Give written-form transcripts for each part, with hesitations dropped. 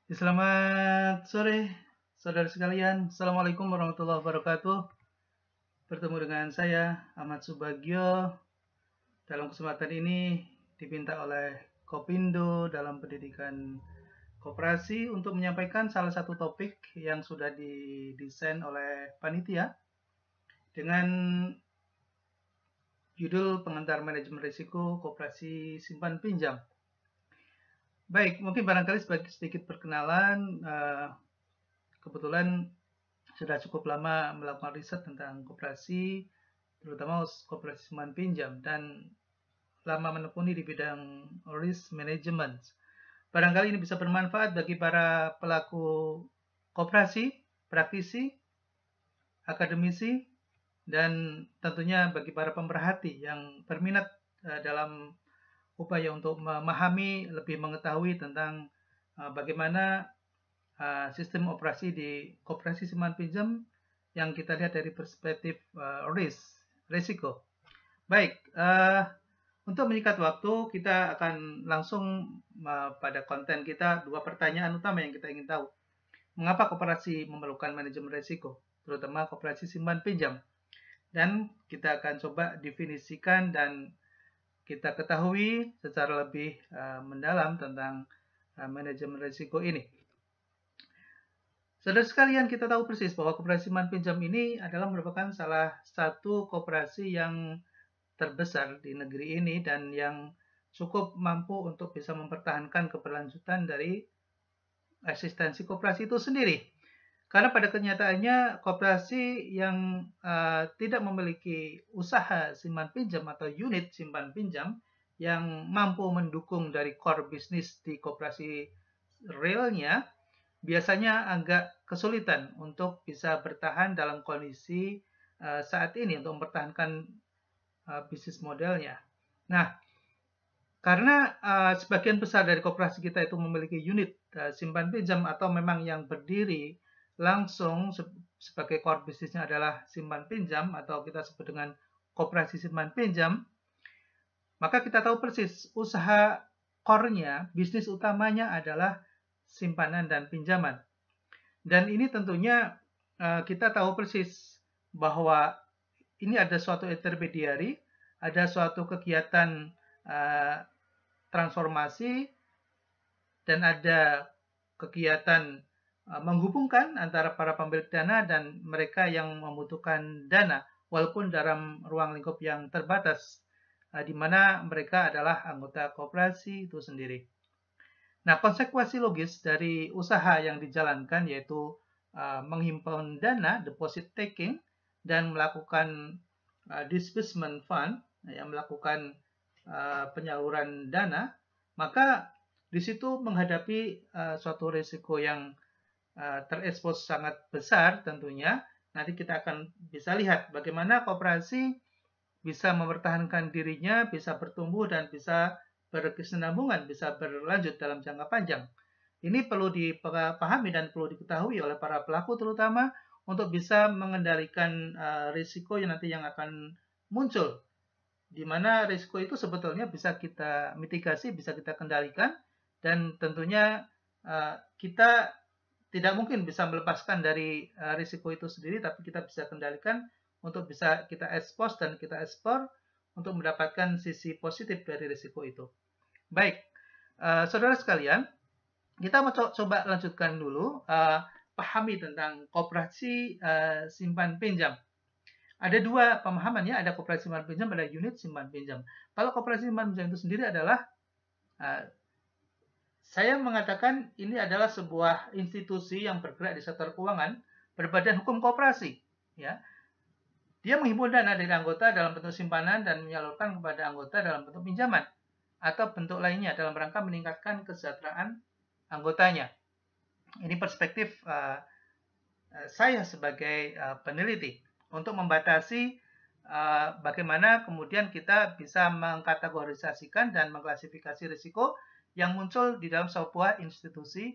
Selamat sore, saudara sekalian. Assalamualaikum warahmatullahi wabarakatuh. Bertemu dengan saya, Ahmad Subagio. Dalam kesempatan ini diminta oleh Kopindo dalam pendidikan koperasi untuk menyampaikan salah satu topik yang sudah didesain oleh panitia dengan judul pengantar manajemen risiko koperasi simpan pinjam. Baik, mungkin barangkali sebagai sedikit perkenalan, kebetulan sudah cukup lama melakukan riset tentang koperasi, terutama koperasi simpan pinjam, dan lama menekuni di bidang risk management. Barangkali ini bisa bermanfaat bagi para pelaku koperasi, praktisi, akademisi, dan tentunya bagi para pemerhati yang berminat dalam upaya untuk memahami, lebih mengetahui tentang bagaimana sistem operasi di koperasi simpan pinjam yang kita lihat dari perspektif risiko. Baik, untuk menyikat waktu, kita akan langsung pada konten kita, dua pertanyaan utama yang kita ingin tahu. Mengapa koperasi memerlukan manajemen risiko, terutama koperasi simpan pinjam? Dan kita akan coba definisikan dan kita ketahui secara lebih mendalam tentang manajemen risiko ini. Saudara sekalian, kita tahu persis bahwa koperasi simpan pinjam ini adalah merupakan salah satu koperasi yang terbesar di negeri ini dan yang cukup mampu untuk bisa mempertahankan keberlanjutan dari eksistensi koperasi itu sendiri. Karena pada kenyataannya koperasi yang tidak memiliki usaha simpan pinjam atau unit simpan pinjam yang mampu mendukung dari core bisnis di koperasi realnya, biasanya agak kesulitan untuk bisa bertahan dalam kondisi saat ini untuk mempertahankan bisnis modelnya. Nah, karena sebagian besar dari koperasi kita itu memiliki unit simpan pinjam atau memang yang berdiri langsung sebagai core bisnisnya adalah simpan pinjam atau kita sebut dengan koperasi simpan pinjam, maka kita tahu persis usaha core-nya, bisnis utamanya adalah simpanan dan pinjaman. Dan ini tentunya kita tahu persis bahwa ini ada suatu intermediary, ada suatu kegiatan transformasi, dan ada kegiatan menghubungkan antara para pemilik dana dan mereka yang membutuhkan dana, walaupun dalam ruang lingkup yang terbatas, di mana mereka adalah anggota koperasi itu sendiri. Nah, konsekuensi logis dari usaha yang dijalankan yaitu menghimpun dana, deposit taking, dan melakukan disbursement fund, yang melakukan penyaluran dana, maka di situ menghadapi suatu risiko yang terekspos sangat besar tentunya. Nanti kita akan bisa lihat bagaimana koperasi bisa mempertahankan dirinya, bisa bertumbuh, dan bisa berkesinambungan, bisa berlanjut dalam jangka panjang. Ini perlu dipahami dan perlu diketahui oleh para pelaku terutama untuk bisa mengendalikan risiko yang nanti yang akan muncul, di mana risiko itu sebetulnya bisa kita mitigasi, bisa kita kendalikan, dan tentunya kita tidak mungkin bisa melepaskan dari risiko itu sendiri, tapi kita bisa kendalikan untuk bisa kita expose dan kita ekspor untuk mendapatkan sisi positif dari risiko itu. Baik, saudara sekalian, kita mau coba lanjutkan dulu, pahami tentang koperasi simpan pinjam. Ada dua pemahamannya, ada koperasi simpan pinjam, ada unit simpan pinjam. Kalau koperasi simpan pinjam itu sendiri adalah, saya mengatakan ini adalah sebuah institusi yang bergerak di sektor keuangan, berbadan hukum koperasi. Ya. Dia menghimpun dana dari anggota dalam bentuk simpanan dan menyalurkan kepada anggota dalam bentuk pinjaman atau bentuk lainnya dalam rangka meningkatkan kesejahteraan anggotanya. Ini perspektif saya sebagai peneliti untuk membatasi bagaimana kemudian kita bisa mengkategorisasikan dan mengklasifikasi risiko yang muncul di dalam sebuah institusi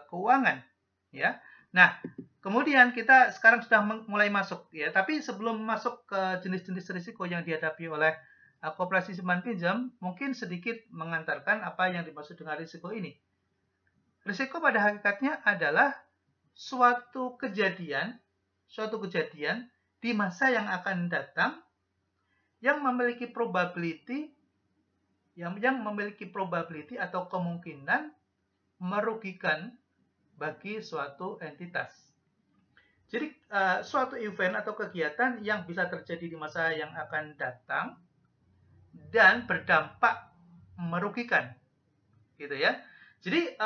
keuangan, ya. Nah, kemudian kita sekarang sudah mulai masuk, ya. Tapi sebelum masuk ke jenis-jenis risiko yang dihadapi oleh koperasi simpan pinjam, mungkin sedikit mengantarkan apa yang dimaksud dengan risiko ini. Risiko pada hakikatnya adalah suatu kejadian di masa yang akan datang yang memiliki probability atau kemungkinan merugikan bagi suatu entitas. Jadi suatu event atau kegiatan yang bisa terjadi di masa yang akan datang dan berdampak merugikan, gitu ya. Jadi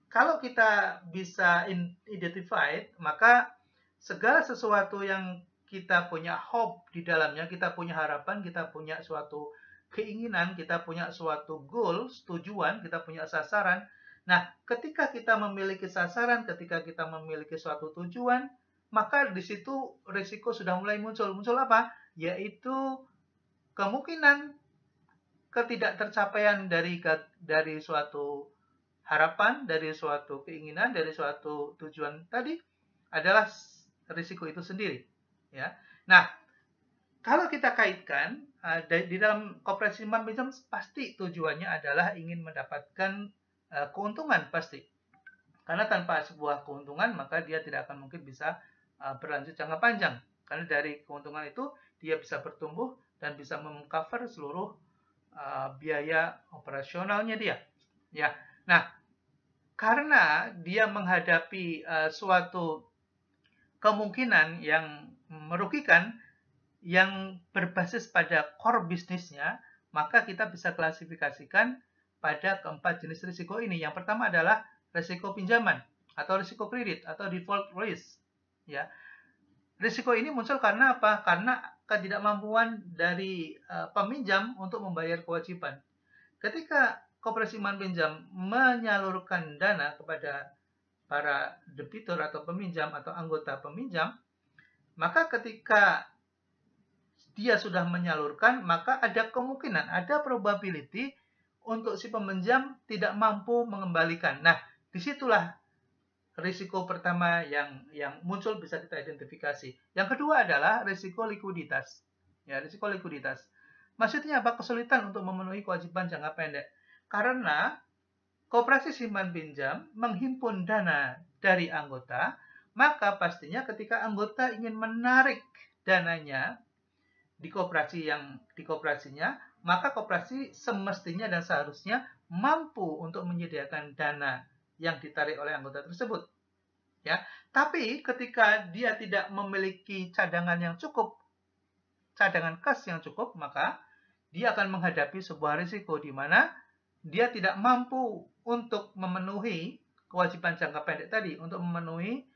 kalau kita bisa identify, maka segala sesuatu yang kita punya hope di dalamnya, kita punya harapan, kita punya suatu keinginan, kita punya suatu goals, tujuan, kita punya sasaran. Nah, ketika kita memiliki sasaran, ketika kita memiliki suatu tujuan, maka di situ risiko sudah mulai muncul. Muncul apa? Yaitu kemungkinan ketidaktercapaian dari suatu harapan, dari suatu keinginan, dari suatu tujuan tadi adalah risiko itu sendiri. Ya. Nah, kalau kita kaitkan di dalam koperasi simpan pinjam, pasti tujuannya adalah ingin mendapatkan keuntungan pasti. Karena tanpa sebuah keuntungan maka dia tidak akan mungkin bisa berlanjut jangka panjang. Karena dari keuntungan itu dia bisa bertumbuh dan bisa mengcover seluruh biaya operasionalnya dia. Ya. Nah, karena dia menghadapi suatu kemungkinan yang merugikan yang berbasis pada core bisnisnya, maka kita bisa klasifikasikan pada keempat jenis risiko ini. Yang pertama adalah risiko pinjaman atau risiko kredit atau default risk. Ya, risiko ini muncul karena apa? Karena ketidakmampuan dari peminjam untuk membayar kewajiban. Ketika koperasi simpan pinjam menyalurkan dana kepada para debitur atau peminjam atau anggota peminjam, maka ketika dia sudah menyalurkan, maka ada kemungkinan, ada probability untuk si peminjam tidak mampu mengembalikan. Nah, disitulah risiko pertama yang muncul bisa kita identifikasi. Yang kedua adalah risiko likuiditas. Ya, risiko likuiditas. Maksudnya apa? Kesulitan untuk memenuhi kewajiban jangka pendek. Karena koperasi simpan pinjam menghimpun dana dari anggota, maka pastinya ketika anggota ingin menarik dananya di koperasinya, maka koperasi semestinya dan seharusnya mampu untuk menyediakan dana yang ditarik oleh anggota tersebut. Ya, tapi ketika dia tidak memiliki cadangan yang cukup, cadangan kas yang cukup, maka dia akan menghadapi sebuah risiko di mana dia tidak mampu untuk memenuhi kewajiban jangka pendek tadi, untuk memenuhi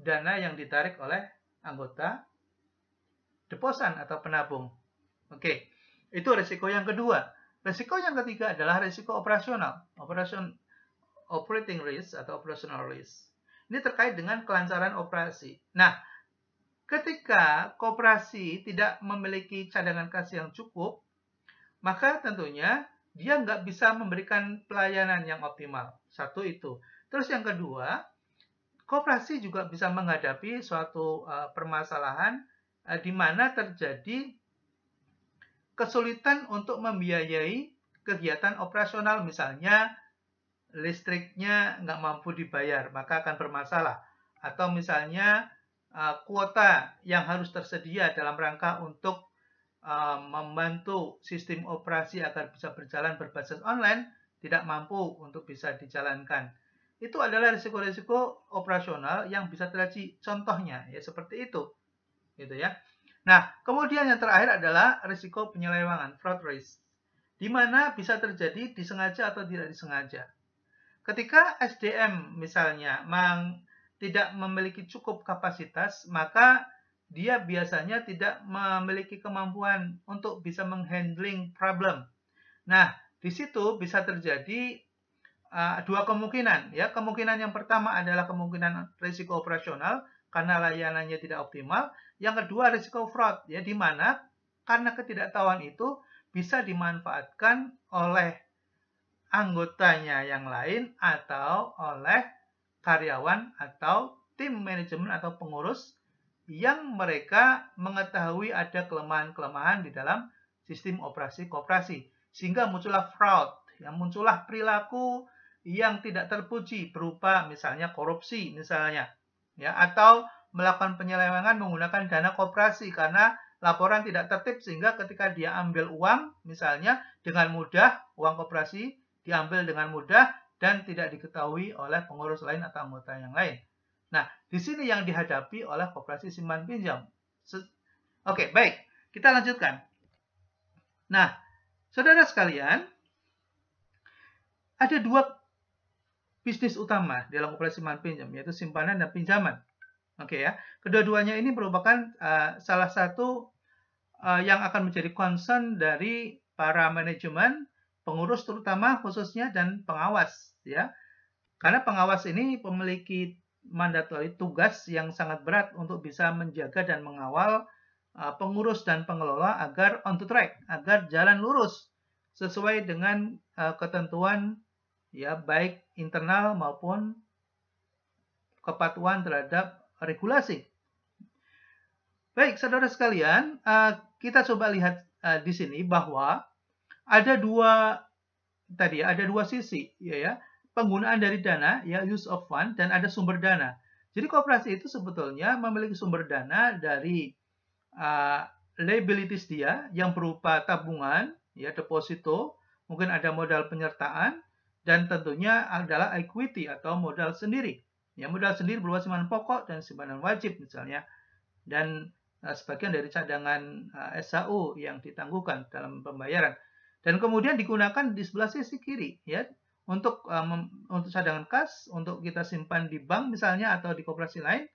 dana yang ditarik oleh anggota deposan atau penabung. Oke, itu risiko yang kedua. Risiko yang ketiga adalah risiko operasional, operating risk atau operational risk. Ini terkait dengan kelancaran operasi. Nah, ketika koperasi tidak memiliki cadangan kas yang cukup, maka tentunya dia nggak bisa memberikan pelayanan yang optimal. Satu itu. Terus yang kedua, koperasi juga bisa menghadapi suatu permasalahan di mana terjadi kesulitan untuk membiayai kegiatan operasional, misalnya listriknya nggak mampu dibayar, maka akan bermasalah. Atau misalnya kuota yang harus tersedia dalam rangka untuk membantu sistem operasi agar bisa berjalan berbasis online tidak mampu untuk bisa dijalankan. Itu adalah risiko-risiko operasional yang bisa terjadi. Contohnya ya seperti itu. Gitu ya. Nah, kemudian yang terakhir adalah risiko penyelewengan, fraud risk. Di mana bisa terjadi disengaja atau tidak disengaja. Ketika SDM misalnya tidak memiliki cukup kapasitas, maka dia biasanya tidak memiliki kemampuan untuk bisa menghandling problem. Nah, di situ bisa terjadi dua kemungkinan. Ya, kemungkinan yang pertama adalah kemungkinan risiko operasional karena layanannya tidak optimal. Yang kedua risiko fraud, ya, di mana karena ketidaktahuan itu bisa dimanfaatkan oleh anggotanya yang lain atau oleh karyawan atau tim manajemen atau pengurus yang mereka mengetahui ada kelemahan-kelemahan di dalam sistem operasi koperasi. Sehingga muncullah fraud, yang muncullah perilaku yang tidak terpuji berupa misalnya korupsi misalnya, ya, atau melakukan penyelewengan menggunakan dana koperasi karena laporan tidak tertib sehingga ketika dia ambil uang misalnya dengan mudah, uang koperasi diambil dengan mudah dan tidak diketahui oleh pengurus lain atau anggota yang lain. Nah, di sini yang dihadapi oleh koperasi simpan pinjam. Oke, baik. Kita lanjutkan. Nah, saudara sekalian, ada dua bisnis utama dalam koperasi simpan pinjam, yaitu simpanan dan pinjaman. Oke ya, kedua-duanya ini merupakan salah satu yang akan menjadi concern dari para manajemen, pengurus terutama khususnya dan pengawas ya. Karena pengawas ini memiliki mandatori tugas yang sangat berat untuk bisa menjaga dan mengawal pengurus dan pengelola agar on the track, agar jalan lurus sesuai dengan ketentuan ya baik internal maupun kepatuhan terhadap regulasi. Baik, saudara sekalian, kita coba lihat di sini bahwa ada dua sisi ya, penggunaan dari dana ya, use of fund, dan ada sumber dana. Jadi koperasi itu sebetulnya memiliki sumber dana dari liabilities dia yang berupa tabungan ya, deposito, mungkin ada modal penyertaan, dan tentunya adalah equity atau modal sendiri. Ya, modal sendiri berupa simpanan pokok dan simpanan wajib misalnya, dan sebagian dari cadangan SHU yang ditangguhkan dalam pembayaran. Dan kemudian digunakan di sebelah sisi kiri ya untuk cadangan kas, untuk kita simpan di bank misalnya atau di koperasi lain,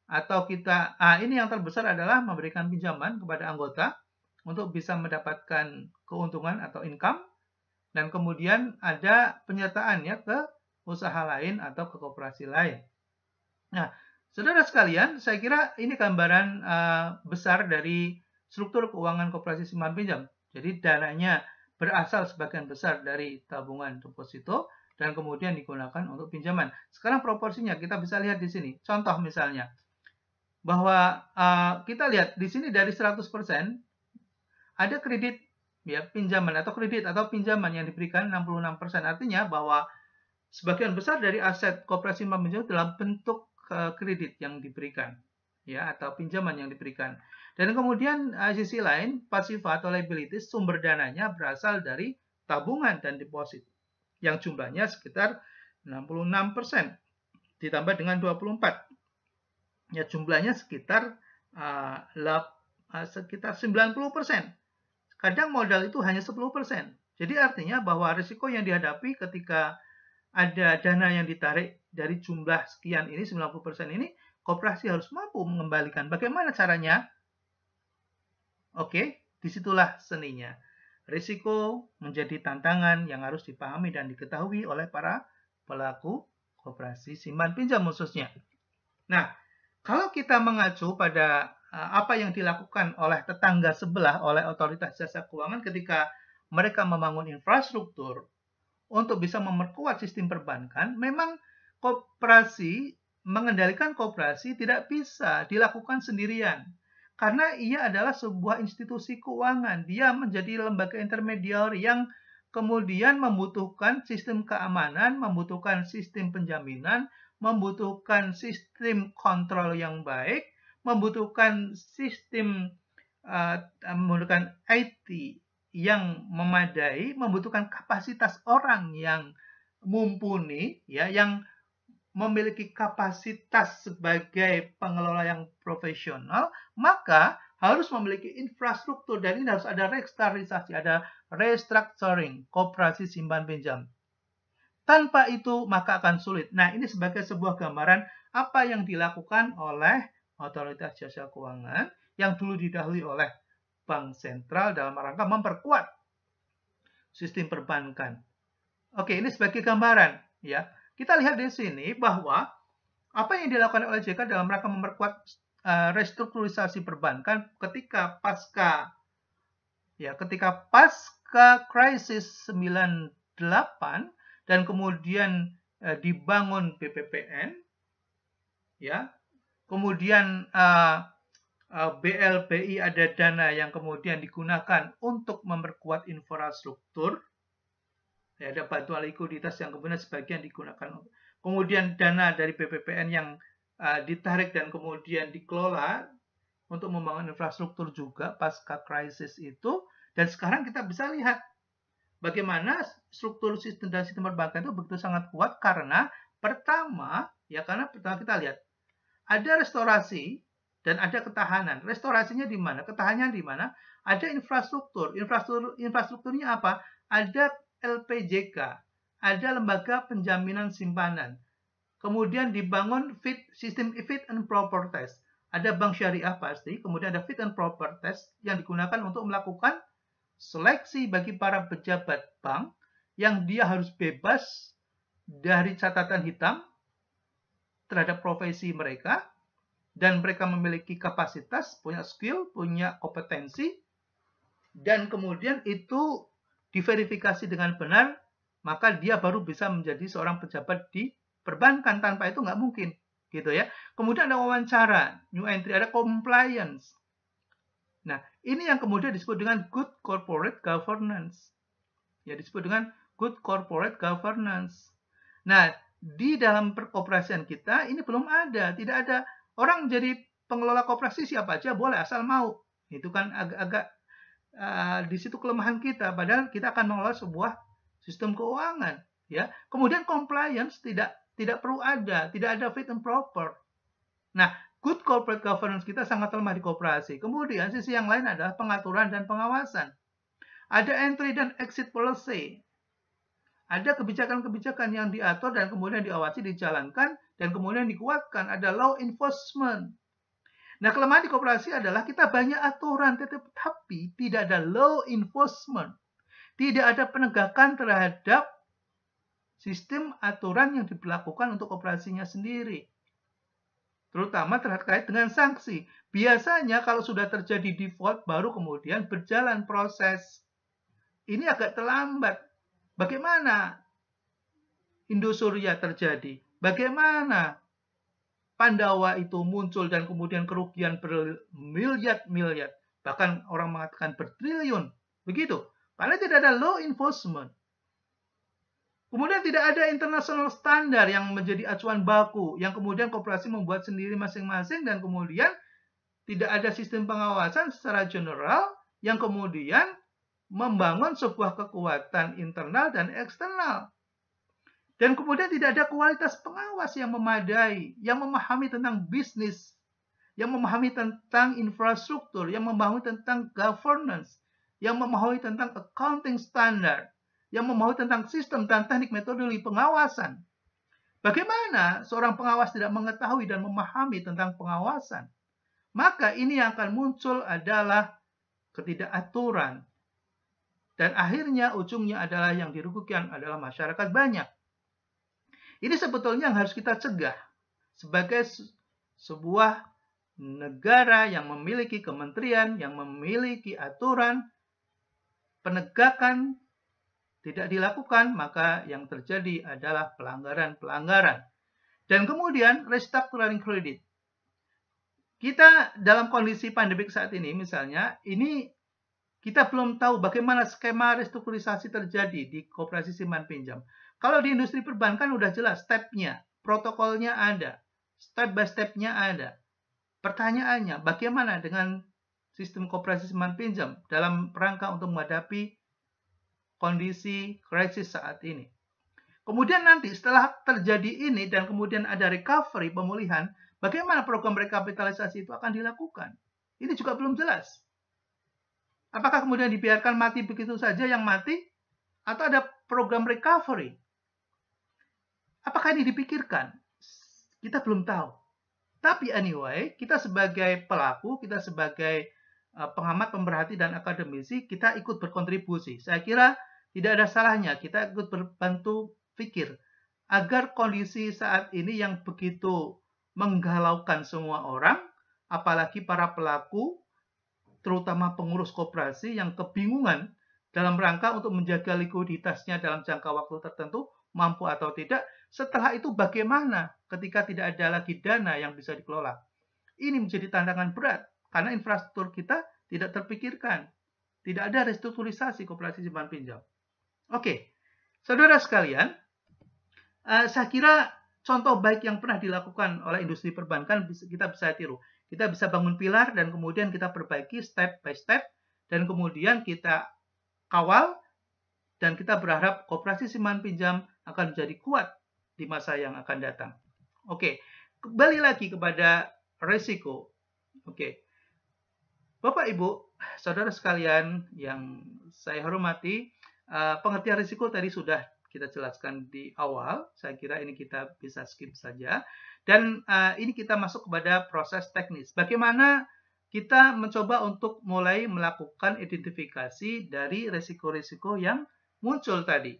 atau kita ini yang terbesar adalah memberikan pinjaman kepada anggota untuk bisa mendapatkan keuntungan atau income, dan kemudian ada penyertaan ya ke usaha lain atau ke koperasi lain. Nah, saudara sekalian, saya kira ini gambaran besar dari struktur keuangan koperasi simpan pinjam. Jadi dananya berasal sebagian besar dari tabungan deposito dan kemudian digunakan untuk pinjaman. Sekarang proporsinya kita bisa lihat di sini. Contoh misalnya, bahwa kita lihat di sini dari 100% ada kredit ya, pinjaman atau kredit atau pinjaman yang diberikan 66%. Artinya bahwa sebagian besar dari aset koperasi simpan pinjam dalam bentuk kredit yang diberikan ya, atau pinjaman yang diberikan. Dan kemudian sisi lain, pasiva atau liabilities, sumber dananya berasal dari tabungan dan deposit yang jumlahnya sekitar 66% ditambah dengan 24 ya, jumlahnya sekitar 90%. Kadang modal itu hanya 10%. Jadi artinya bahwa risiko yang dihadapi ketika ada dana yang ditarik dari jumlah sekian ini, 90% ini, koperasi harus mampu mengembalikan. Bagaimana caranya? Oke, disitulah seninya. Risiko menjadi tantangan yang harus dipahami dan diketahui oleh para pelaku koperasi simpan pinjam khususnya. Nah, kalau kita mengacu pada apa yang dilakukan oleh tetangga sebelah, oleh otoritas jasa keuangan ketika mereka membangun infrastruktur untuk bisa memperkuat sistem perbankan, memang koperasi, mengendalikan koperasi tidak bisa dilakukan sendirian. Karena ia adalah sebuah institusi keuangan. Dia menjadi lembaga intermediar yang kemudian membutuhkan sistem keamanan, membutuhkan sistem penjaminan, membutuhkan sistem kontrol yang baik, membutuhkan sistem menggunakan IT yang memadai, membutuhkan kapasitas orang yang mumpuni ya, yang memiliki kapasitas sebagai pengelola yang profesional, maka harus memiliki infrastruktur, dan ini harus ada restrukturisasi, ada restructuring koperasi simpan pinjam. Tanpa itu maka akan sulit. Nah, ini sebagai sebuah gambaran apa yang dilakukan oleh otoritas jasa keuangan yang dulu didahului oleh Bank Sentral dalam rangka memperkuat sistem perbankan. Oke, ini sebagai gambaran ya. Kita lihat di sini bahwa apa yang dilakukan oleh OJK dalam rangka memperkuat restrukturisasi perbankan ketika pasca krisis 98 dan kemudian dibangun BPPN ya. Kemudian BLPI ada dana yang kemudian digunakan untuk memperkuat infrastruktur. Ya, ada bantuan likuiditas yang kemudian sebagian digunakan. Kemudian dana dari BPPN yang ditarik dan kemudian dikelola untuk membangun infrastruktur juga pasca krisis itu. Dan sekarang kita bisa lihat bagaimana struktur sistem dan sistem perbankan itu begitu sangat kuat karena pertama kita lihat ada restorasi dan ada ketahanan. Restorasinya di mana? Ketahanannya di mana? Ada infrastruktur. Infrastrukturnya apa? Ada LPJK, ada lembaga penjaminan simpanan. Kemudian dibangun sistem fit and proper test. Ada bank syariah pasti, kemudian ada fit and proper test yang digunakan untuk melakukan seleksi bagi para pejabat bank yang dia harus bebas dari catatan hitam terhadap profesi mereka, dan mereka memiliki kapasitas, punya skill, punya kompetensi, dan kemudian itu diverifikasi dengan benar, maka dia baru bisa menjadi seorang pejabat di perbankan. Tanpa itu nggak mungkin, gitu ya. Kemudian ada wawancara, new entry, ada compliance. Nah, ini yang kemudian disebut dengan good corporate governance. Ya, disebut dengan good corporate governance. Nah, di dalam peroperasian kita ini belum ada, tidak ada. Orang jadi pengelola koperasi siapa aja boleh asal mau. Itu kan agak-agak di situ kelemahan kita, padahal kita akan mengelola sebuah sistem keuangan, ya. Kemudian compliance tidak perlu ada, tidak ada fit and proper. Nah, good corporate governance kita sangat lemah di koperasi. Kemudian sisi yang lain adalah pengaturan dan pengawasan. Ada entry dan exit policy. Ada kebijakan-kebijakan yang diatur dan kemudian diawasi, dijalankan, dan kemudian dikuatkan. Ada law enforcement. Nah, kelemahan di koperasi adalah kita banyak aturan, tetapi tidak ada law enforcement. Tidak ada penegakan terhadap sistem aturan yang diberlakukan untuk koperasinya sendiri. Terutama terkait dengan sanksi. Biasanya kalau sudah terjadi default, baru kemudian berjalan proses. Ini agak terlambat. Bagaimana Indosuria terjadi? Bagaimana Pandawa itu muncul dan kemudian kerugian bermiliar-miliar, bahkan orang mengatakan bertriliun, begitu. Karena tidak ada law enforcement. Kemudian tidak ada international standar yang menjadi acuan baku, yang kemudian koperasi membuat sendiri masing-masing, dan kemudian tidak ada sistem pengawasan secara general yang kemudian membangun sebuah kekuatan internal dan eksternal. Dan kemudian tidak ada kualitas pengawas yang memadai, yang memahami tentang bisnis, yang memahami tentang infrastruktur, yang memahami tentang governance, yang memahami tentang accounting standard, yang memahami tentang sistem dan teknik metodologi pengawasan. Bagaimana seorang pengawas tidak mengetahui dan memahami tentang pengawasan? Maka ini yang akan muncul adalah ketidakaturan. Dan akhirnya ujungnya adalah yang dirugikan adalah masyarakat banyak. Ini sebetulnya yang harus kita cegah sebagai sebuah negara yang memiliki kementerian, yang memiliki aturan, penegakan tidak dilakukan, maka yang terjadi adalah pelanggaran-pelanggaran. Dan kemudian restructuring kredit. Kita dalam kondisi pandemik saat ini misalnya, ini kita belum tahu bagaimana skema restrukturisasi terjadi di koperasi simpan pinjam. Kalau di industri perbankan udah jelas step-nya, protokolnya ada, step by step-nya ada. Pertanyaannya, bagaimana dengan sistem koperasi simpan pinjam dalam rangka untuk menghadapi kondisi krisis saat ini? Kemudian nanti setelah terjadi ini dan kemudian ada recovery, pemulihan, bagaimana program rekapitalisasi itu akan dilakukan? Ini juga belum jelas. Apakah kemudian dibiarkan mati begitu saja yang mati? Atau ada program recovery? Apakah ini dipikirkan? Kita belum tahu. Tapi anyway, kita sebagai pelaku, kita sebagai pengamat, pemerhati, dan akademisi, kita ikut berkontribusi. Saya kira tidak ada salahnya kita ikut berbantu pikir agar kondisi saat ini yang begitu menggalaukan semua orang, apalagi para pelaku, terutama pengurus koperasi yang kebingungan dalam rangka untuk menjaga likuiditasnya dalam jangka waktu tertentu, mampu atau tidak. Setelah itu bagaimana ketika tidak ada lagi dana yang bisa dikelola? Ini menjadi tantangan berat karena infrastruktur kita tidak terpikirkan. Tidak ada restrukturisasi koperasi simpan pinjam. Oke, Saudara sekalian, saya kira contoh baik yang pernah dilakukan oleh industri perbankan kita bisa tiru. Kita bisa bangun pilar dan kemudian kita perbaiki step by step dan kemudian kita kawal dan kita berharap koperasi simpan pinjam akan menjadi kuat di masa yang akan datang. Oke, kembali lagi kepada risiko. Oke, Bapak Ibu, saudara sekalian yang saya hormati, pengertian risiko tadi sudah kita jelaskan di awal. Saya kira ini kita bisa skip saja. Dan ini kita masuk kepada proses teknis. Bagaimana kita mencoba untuk mulai melakukan identifikasi dari risiko-risiko yang muncul tadi.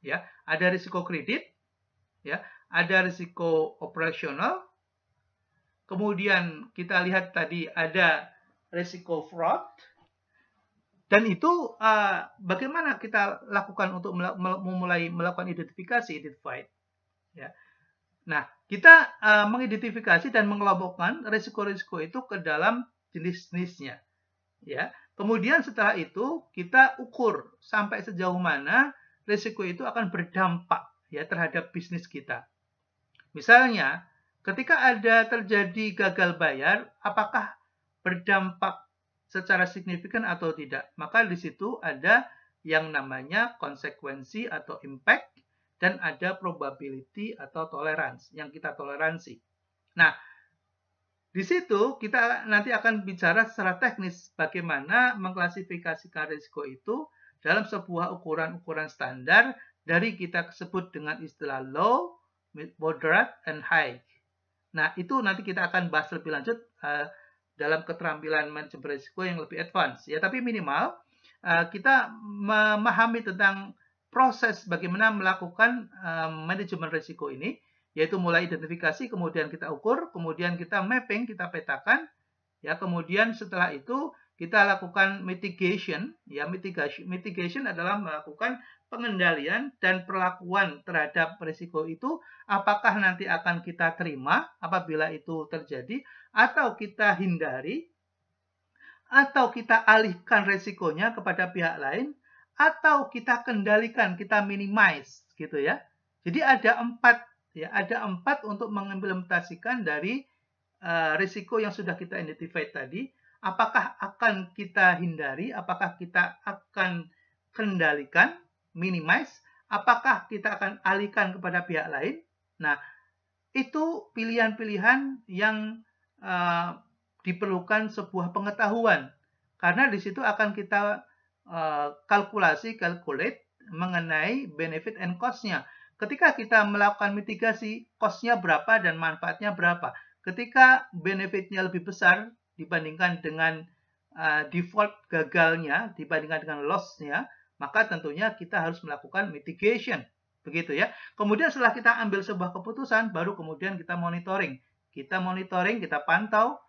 Ya, ada risiko kredit, ya, ada risiko operasional. Kemudian kita lihat tadi ada risiko fraud. Dan itu bagaimana kita lakukan untuk memulai melakukan identifikasi, identified. Ya. Nah, kita mengidentifikasi dan mengelompokkan risiko-risiko itu ke dalam jenis-jenisnya. Ya. Kemudian setelah itu kita ukur sampai sejauh mana risiko itu akan berdampak ya terhadap bisnis kita. Misalnya, ketika ada terjadi gagal bayar, apakah berdampak secara signifikan atau tidak? Maka di situ ada yang namanya konsekuensi atau impact dan ada probability atau tolerance yang kita toleransi. Nah, di situ kita nanti akan bicara secara teknis bagaimana mengklasifikasikan risiko itu dalam sebuah ukuran-ukuran standar dari kita sebut dengan istilah low, moderate, and high. Nah, itu nanti kita akan bahas lebih lanjut dalam keterampilan manajemen risiko yang lebih advance ya, tapi minimal kita memahami tentang proses bagaimana melakukan manajemen risiko ini, yaitu mulai identifikasi, kemudian kita ukur, kemudian kita mapping, kita petakan ya, kemudian setelah itu kita lakukan mitigation ya. Mitigation adalah melakukan pengendalian dan perlakuan terhadap risiko itu, apakah nanti akan kita terima apabila itu terjadi, atau kita hindari, atau kita alihkan risikonya kepada pihak lain, atau kita kendalikan, kita minimize gitu ya. Jadi ada empat untuk mengimplementasikan dari risiko yang sudah kita identify tadi. Apakah akan kita hindari, apakah kita akan kendalikan, minimize, apakah kita akan alihkan kepada pihak lain. Nah, itu pilihan-pilihan yang diperlukan sebuah pengetahuan, karena di situ akan kita calculate mengenai benefit and cost-nya. Ketika kita melakukan mitigasi, cost-nya berapa dan manfaatnya berapa. Ketika benefit-nya lebih besar dibandingkan dengan default gagalnya, dibandingkan dengan loss-nya, maka tentunya kita harus melakukan mitigation. Begitu ya. Kemudian setelah kita ambil sebuah keputusan, baru kemudian kita monitoring. Kita pantau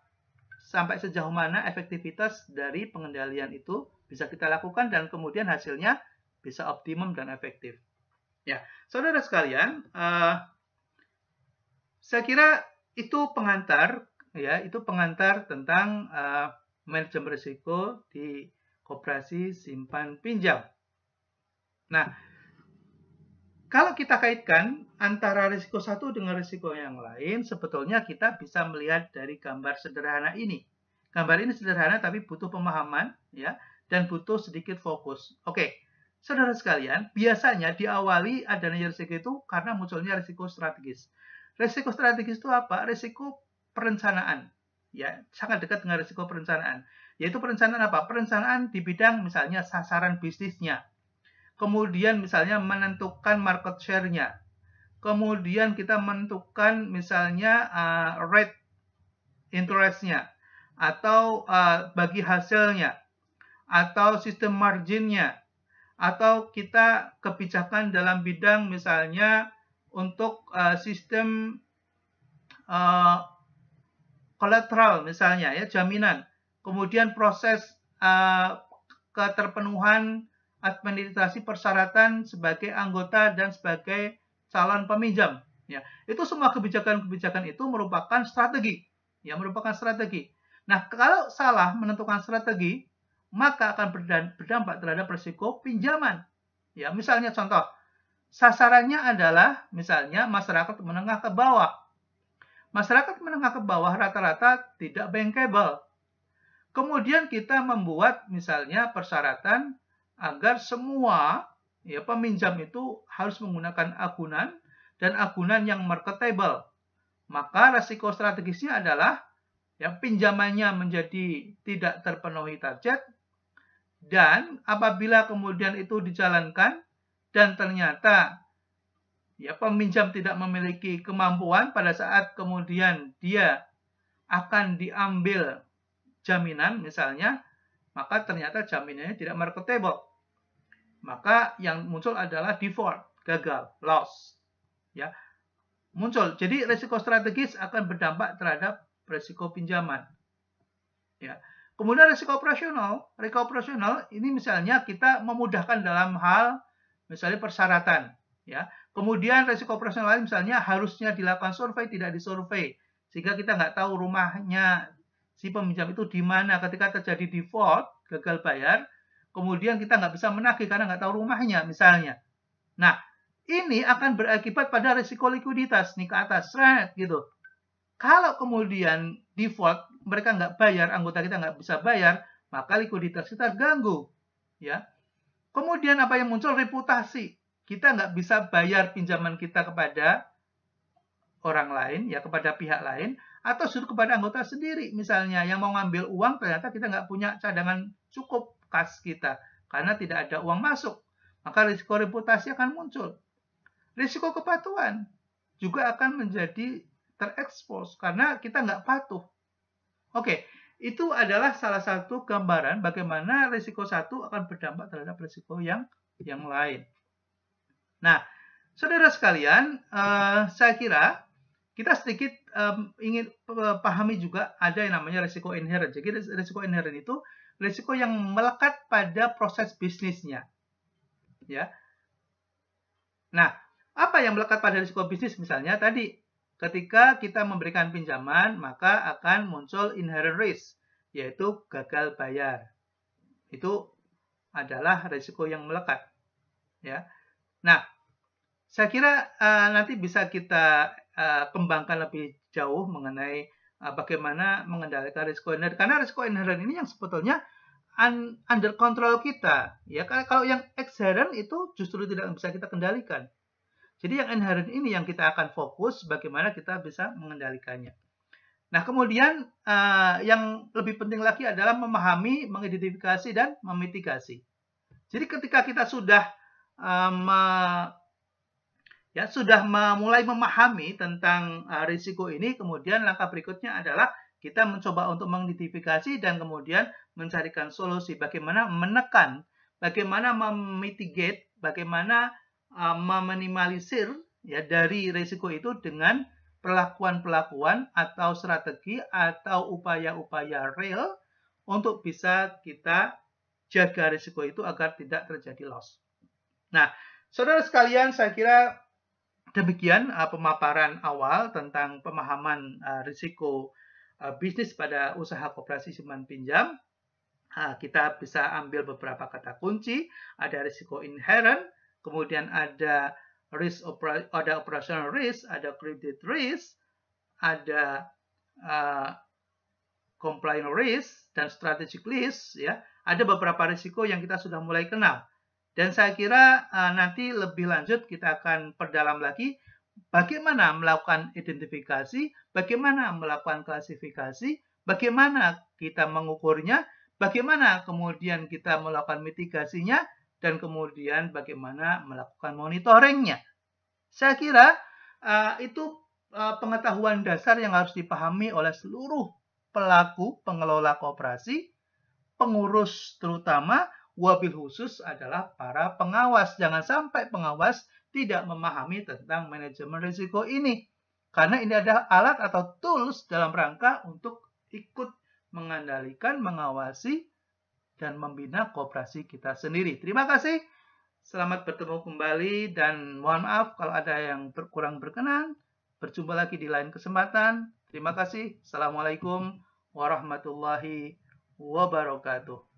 sampai sejauh mana efektivitas dari pengendalian itu bisa kita lakukan dan kemudian hasilnya bisa optimum dan efektif. Ya, saudara sekalian, saya kira itu pengantar ya, itu pengantar tentang manajemen risiko di koperasi simpan pinjam. Nah, kalau kita kaitkan antara risiko satu dengan risiko yang lain, sebetulnya kita bisa melihat dari gambar sederhana ini. Gambar ini sederhana tapi butuh pemahaman ya, dan butuh sedikit fokus. Oke, saudara sekalian, biasanya diawali adanya risiko itu karena munculnya risiko strategis. Risiko strategis itu apa? Risiko perencanaan. Ya, sangat dekat dengan risiko perencanaan. Yaitu perencanaan apa? Perencanaan di bidang misalnya sasaran bisnisnya. Kemudian misalnya menentukan market share-nya. Kemudian kita menentukan misalnya rate interest-nya. Atau bagi hasilnya. Atau sistem margin-nya. Atau kita kebijakan dalam bidang misalnya untuk sistem collateral misalnya ya, jaminan. Kemudian proses keterpenuhan administrasi persyaratan sebagai anggota dan sebagai calon peminjam ya. Itu semua kebijakan-kebijakan itu merupakan strategi ya, merupakan strategi. Nah, kalau salah menentukan strategi, maka akan berdampak terhadap risiko pinjaman ya. Misalnya contoh, sasarannya adalah misalnya masyarakat menengah ke bawah. Masyarakat menengah ke bawah rata-rata tidak bankable. Kemudian kita membuat misalnya persyaratan agar semua peminjam itu harus menggunakan agunan dan agunan yang marketable. Maka resiko strategisnya adalah pinjamannya menjadi tidak terpenuhi target, dan apabila kemudian itu dijalankan dan ternyata peminjam tidak memiliki kemampuan pada saat kemudian dia akan diambil jaminan misalnya, maka ternyata jaminannya tidak marketable. Maka yang muncul adalah default, gagal, loss. Muncul. Jadi risiko strategis akan berdampak terhadap risiko pinjaman. Kemudian risiko operasional. Risiko operasional ini misalnya kita memudahkan dalam hal misalnya persyaratan. Kemudian risiko operasional lain misalnya harusnya dilakukan survei, tidak disurvei. Sehingga kita nggak tahu rumahnya si peminjam itu di mana ketika terjadi default, gagal bayar, kemudian kita nggak bisa menagih karena nggak tahu rumahnya misalnya. Nah, ini akan berakibat pada risiko likuiditas nih ke atas, gitu. Kalau kemudian default, mereka nggak bayar, anggota kita nggak bisa bayar, maka likuiditas kita terganggu. Kemudian apa yang muncul? Reputasi. Kita nggak bisa bayar pinjaman kita kepada orang lain, kepada pihak lain, atau suruh kepada anggota sendiri. Misalnya yang mau ngambil uang, ternyata kita nggak punya cadangan cukup kas kita, karena tidak ada uang masuk. Maka risiko reputasi akan muncul. Risiko kepatuhan juga akan menjadi terekspos, karena kita nggak patuh. Oke, itu adalah salah satu gambaran bagaimana risiko satu akan berdampak terhadap risiko yang lain. Nah, saudara sekalian, saya kira kita sedikit ingin pahami juga ada yang namanya risiko inherent. Jadi risiko inherent itu risiko yang melekat pada proses bisnisnya. Nah, apa yang melekat pada risiko bisnis? Misalnya tadi, ketika kita memberikan pinjaman, maka akan muncul inherent risk, yaitu gagal bayar. Itu adalah risiko yang melekat. Nah, saya kira nanti bisa kita kembangkan lebih jauh mengenai bagaimana mengendalikan risiko inherent. Karena risiko inherent ini yang sebetulnya under control kita. Kalau yang exherent itu justru tidak bisa kita kendalikan. Jadi yang inherent ini yang kita akan fokus bagaimana kita bisa mengendalikannya. Nah, kemudian yang lebih penting lagi adalah memahami, mengidentifikasi, dan memitigasi. Jadi ketika kita sudah mulai memahami tentang risiko ini, kemudian langkah berikutnya adalah kita mencoba untuk mengidentifikasi dan kemudian mencarikan solusi bagaimana menekan, bagaimana memitigate, bagaimana meminimalisir dari risiko itu dengan perlakuan-perlakuan atau strategi atau upaya-upaya real untuk bisa kita jaga risiko itu agar tidak terjadi loss. Nah, saudara sekalian, saya kira demikian pemaparan awal tentang pemahaman risiko bisnis pada usaha koperasi simpan pinjam. Kita bisa ambil beberapa kata kunci, ada risiko inherent, kemudian ada operational risk, ada credit risk, ada compliance risk, dan strategic risk. Ada beberapa risiko yang kita sudah mulai kenal. Dan saya kira nanti lebih lanjut kita akan perdalam lagi bagaimana melakukan identifikasi, bagaimana melakukan klasifikasi, bagaimana kita mengukurnya, bagaimana kemudian kita melakukan mitigasinya, dan kemudian bagaimana melakukan monitoringnya. Saya kira itu pengetahuan dasar yang harus dipahami oleh seluruh pelaku pengelola koperasi, pengurus terutama, wabil khusus adalah para pengawas. Jangan sampai pengawas tidak memahami tentang manajemen risiko ini. Karena ini adalah alat atau tools dalam rangka untuk ikut mengendalikan, mengawasi, dan membina koperasi kita sendiri. Terima kasih. Selamat bertemu kembali dan mohon maaf kalau ada yang kurang berkenan. Berjumpa lagi di lain kesempatan. Terima kasih. Assalamualaikum warahmatullahi wabarakatuh.